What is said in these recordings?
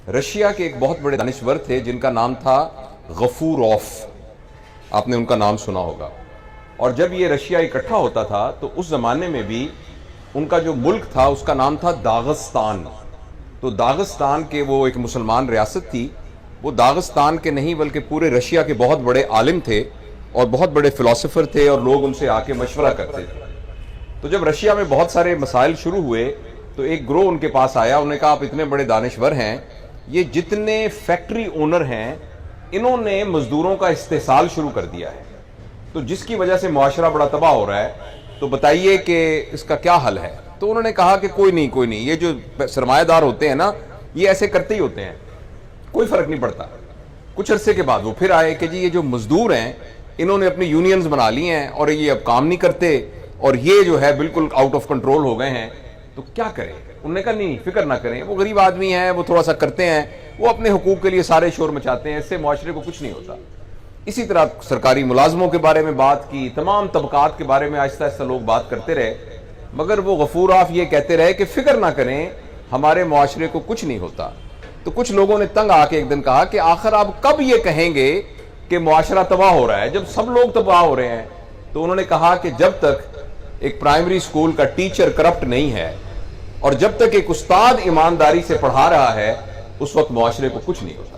Russia کے ایک بہت بڑے دانشور تھے جن کا نام تھا غفوروف. آپ نے ان کا نام سنا ہوگا. اور جب یہ رشیا اکٹھا ہوتا تھا تو اس زمانے میں بھی ان کا جو ملک تھا اس کا نام تھا داغستان. تو داغستان کے وہ ایک مسلمان ریاست تھی. وہ داغستان کے نہیں بلکہ پورے رشیا کے بہت بڑے عالم تھے اور بہت بڑے فلسفر تھے اور لوگ ان سے آ کے مشورہ کرتے تھے. تو جب رشیا میں بہت سارے مسائل شروع ہوئے تو ایک گروہ ان کے پاس آیا. انہوں نے کہا آپ اتنے بڑے دانشور ہیں, یہ جتنے فیکٹری اونر ہیں انہوں نے مزدوروں کا استحصال شروع کر دیا ہے, تو جس کی وجہ سے معاشرہ بڑا تباہ ہو رہا ہے, تو بتائیے کہ اس کا کیا حل ہے. تو انہوں نے کہا کہ کوئی نہیں, یہ جو سرمایہ دار ہوتے ہیں نا یہ ایسے کرتے ہی ہوتے ہیں, کوئی فرق نہیں پڑتا. کچھ عرصے کے بعد وہ پھر آئے کہ جی یہ جو مزدور ہیں انہوں نے اپنی یونینز بنا لی ہیں اور یہ اب کام نہیں کرتے اور یہ جو ہے بالکل آؤٹ آف کنٹرول ہو گئے ہیں, تو کیا کریں. انہوں نے کہا نہیں فکر نہ کریں, وہ غریب آدمی ہیں, وہ تھوڑا سا کرتے ہیں, وہ اپنے حقوق کے لیے سارے شور مچاتے ہیں, اس سے معاشرے کو کچھ نہیں ہوتا. اسی طرح سرکاری ملازموں کے بارے میں بات کی, تمام طبقات کے بارے میں آہستہ آہستہ لوگ بات کرتے رہے, مگر وہ غفوروف یہ کہتے رہے کہ فکر نہ کریں ہمارے معاشرے کو کچھ نہیں ہوتا. تو کچھ لوگوں نے تنگ آ کے ایک دن کہا کہ آخر آپ کب یہ کہیں گے کہ معاشرہ تباہ ہو رہا ہے جب سب لوگ تباہ ہو رہے ہیں. تو انہوں نے کہا کہ جب تک ایک پرائمری اسکول کا ٹیچر کرپٹ نہیں ہے اور جب تک ایک استاد ایمانداری سے پڑھا رہا ہے اس وقت معاشرے کو کچھ نہیں ہوتا.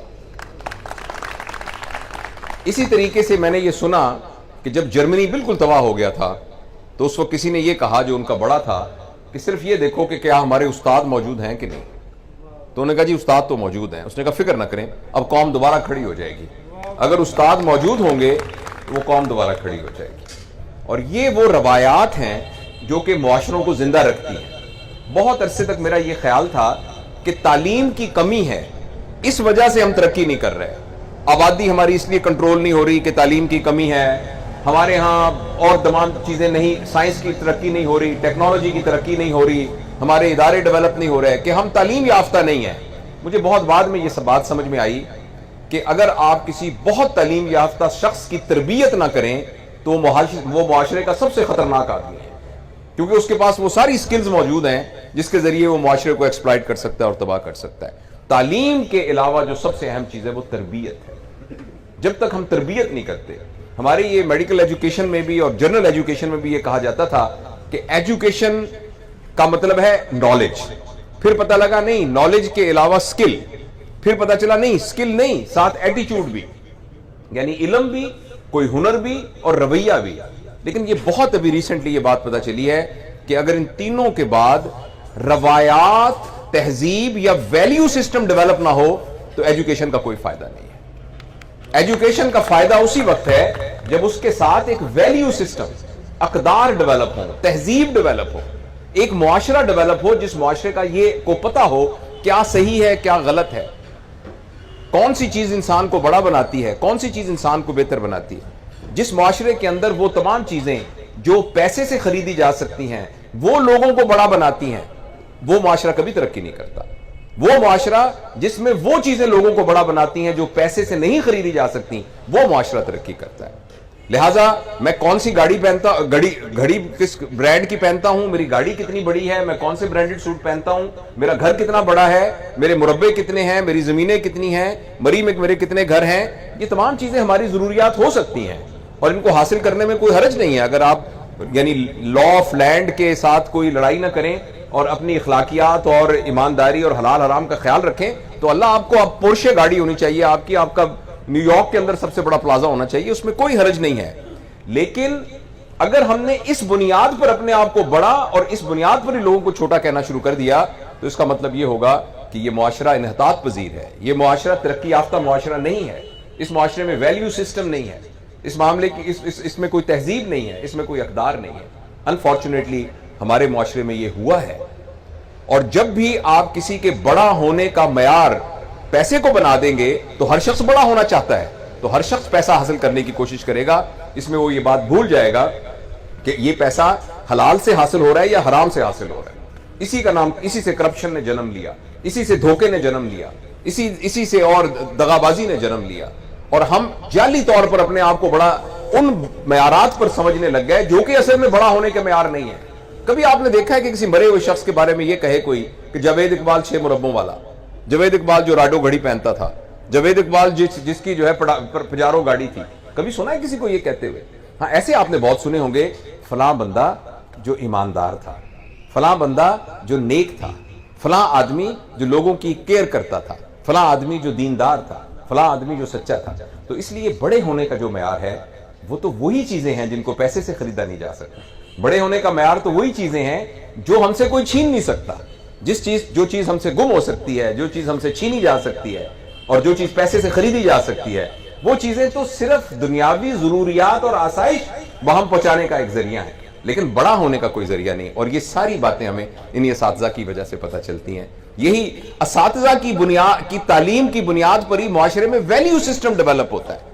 اسی طریقے سے میں نے یہ سنا کہ جب جرمنی بالکل تباہ ہو گیا تھا تو اس وقت کسی نے یہ کہا جو ان کا بڑا تھا کہ صرف یہ دیکھو کہ کیا ہمارے استاد موجود ہیں کہ نہیں. تو انہوں نے کہا جی استاد تو موجود ہیں. اس نے کہا فکر نہ کریں اب قوم دوبارہ کھڑی ہو جائے گی, اگر استاد موجود ہوں گے تو وہ قوم دوبارہ کھڑی ہو جائے گی. اور یہ وہ روایات ہیں جو کہ معاشروں کو زندہ رکھتی ہیں. بہت عرصے تک میرا یہ خیال تھا کہ تعلیم کی کمی ہے, اس وجہ سے ہم ترقی نہیں کر رہے. آبادی ہماری اس لیے کنٹرول نہیں ہو رہی کہ تعلیم کی کمی ہے, ہمارے ہاں اور تمام چیزیں نہیں, سائنس کی ترقی نہیں ہو رہی, ٹیکنالوجی کی ترقی نہیں ہو رہی, ہمارے ادارے ڈیولپ نہیں ہو رہے, کہ ہم تعلیم یافتہ نہیں ہیں. مجھے بہت بعد میں یہ بات سمجھ میں آئی کہ اگر آپ کسی بہت تعلیم یافتہ شخص کی تربیت نہ کریں تو وہ معاشرے کا سب سے خطرناک آدمی ہے, کیونکہ اس کے پاس وہ ساری سکلز موجود ہیں جس کے ذریعے وہ معاشرے کو ایکسپلائٹ کر سکتا ہے اور تباہ کر سکتا ہے. تعلیم کے علاوہ جو سب سے اہم چیز ہے وہ تربیت ہے. جب تک ہم تربیت نہیں کرتے, ہماری یہ میڈیکل ایجوکیشن میں بھی اور جنرل ایجوکیشن میں بھی یہ کہا جاتا تھا کہ ایجوکیشن کا مطلب ہے نالج, پھر پتہ لگا نہیں نالج کے علاوہ سکل, پھر پتہ چلا نہیں سکل نہیں ساتھ ایٹیچیوڈ بھی, یعنی علم بھی, کوئی ہنر بھی اور رویہ بھی. لیکن یہ بہت ابھی ریسنٹلی یہ بات پتہ چلی ہے کہ اگر ان تینوں کے بعد روایات, تہذیب یا ویلیو سسٹم ڈیولپ نہ ہو تو ایجوکیشن کا کوئی فائدہ نہیں ہے. ایجوکیشن کا فائدہ اسی وقت ہے جب اس کے ساتھ ایک ویلیو سسٹم, اقدار ڈیولپ ہو, تہذیب ڈیولپ ہو, ایک معاشرہ ڈیولپ ہو جس معاشرے کا یہ کو پتہ ہو کیا صحیح ہے کیا غلط ہے, کون سی چیز انسان کو بڑا بناتی ہے, کون سی چیز انسان کو بہتر بناتی ہے. جس معاشرے کے اندر وہ تمام چیزیں جو پیسے سے خریدی جا سکتی ہیں وہ لوگوں کو بڑا بناتی ہیں, وہ معاشرہ کبھی ترقی نہیں کرتا. وہ معاشرہ جس میں وہ چیزیں لوگوں کو بڑا بناتی ہیں جو پیسے سے نہیں خریدی جا سکتی وہ معاشرہ ترقی کرتا ہے. لہٰذا میں کون سی گاڑی پہنتا, گھڑی کس برانڈ کی پہنتا ہوں, میری گاڑی کتنی بڑی ہے, میں کون سے برانڈڈ سوٹ پہنتا ہوں, میرا گھر کتنا بڑا ہے, میرے مربع کتنے ہیں, میری زمینیں کتنی ہیں, مری میں میرے کتنے گھر ہیں, یہ تمام چیزیں ہماری ضروریات ہو سکتی ہیں اور ان کو حاصل کرنے میں کوئی حرج نہیں ہے اگر آپ یعنی لا آف لینڈ کے ساتھ کوئی لڑائی نہ کریں اور اپنی اخلاقیات اور ایمانداری اور حلال حرام کا خیال رکھیں تو اللہ آپ کو اب پورشے گاڑی ہونی چاہیے, آپ کا نیو یارک کے اندر سب سے بڑا پلازا ہونا چاہیے, اس میں کوئی حرج نہیں ہے. لیکن اگر ہم نے اس بنیاد پر اپنے آپ کو بڑا اور اس بنیاد پر ہی لوگوں کو چھوٹا کہنا شروع کر دیا تو اس کا مطلب یہ ہوگا کہ یہ معاشرہ انحطاط پذیر ہے, یہ معاشرہ ترقی یافتہ معاشرہ نہیں ہے, اس معاشرے میں ویلیو سسٹم نہیں ہے, اس معاملے کی اس میں کوئی تہذیب نہیں ہے, اس میں کوئی اقدار نہیں ہے. انفارچونیٹلی ہمارے معاشرے میں یہ ہوا ہے. اور جب بھی آپ کسی کے بڑا ہونے کا معیار پیسے کو بنا دیں گے تو ہر شخص بڑا ہونا چاہتا ہے, تو ہر شخص پیسہ حاصل کرنے کی کوشش کرے گا. اس میں وہ یہ بات بھول جائے گا کہ یہ پیسہ حلال سے حاصل ہو رہا ہے یا حرام سے حاصل ہو رہا ہے. اسی سے کرپشن نے جنم لیا, اسی سے دھوکے نے جنم لیا, اسی سے اور دغابازی نے جنم لیا, اور ہم جعلی طور پر اپنے آپ کو بڑا ان معیارات پر سمجھنے لگ گئے جو کہ اصل میں بڑا ہونے کے معیار نہیں ہے. کبھی آپ نے دیکھا ہے کہ کسی مرے ہوئے شخص کے بارے میں یہ کہے کوئی کہ جاوید اقبال 6 مربعوں والا, جاوید اقبال جو راڈو گھڑی پہنتا تھا، جاوید اقبال جس کی جو ہے پجارو گاڑی تھی، کبھی سنا ہے کسی کو یہ کہتے ہوئے؟ ہاں ایسے آپ نے بہت سنے ہوں گے، فلاں بندہ جو ایماندار تھا، فلاں بندہ جو نیک تھا، فلاں آدمی جو لوگوں کی کیئر کرتا تھا، فلاں آدمی جو دیندار تھا، فلاں آدمی جو سچا تھا۔ تو اس لیے بڑے ہونے کا جو معیار ہے وہ تو وہی چیزیں ہیں جن کو پیسے سے خریدا نہیں جا سکتا۔ بڑے ہونے کا معیار تو وہی چیزیں ہیں جو ہم سے کوئی چھین نہیں سکتا۔ جو چیز ہم سے گم ہو سکتی ہے، جو چیز ہم سے چھینی جا سکتی ہے، اور جو چیز پیسے سے خریدی جا سکتی ہے، وہ چیزیں تو صرف دنیاوی ضروریات اور آسائش وہاں پہنچانے کا ایک ذریعہ ہے، لیکن بڑا ہونے کا کوئی ذریعہ نہیں۔ اور یہ ساری باتیں ہمیں انہی اساتذہ کی وجہ سے پتہ چلتی ہیں۔ یہی اساتذہ کی تعلیم کی بنیاد پر ہی معاشرے میں ویلیو سسٹم ڈیولپ ہوتا ہے۔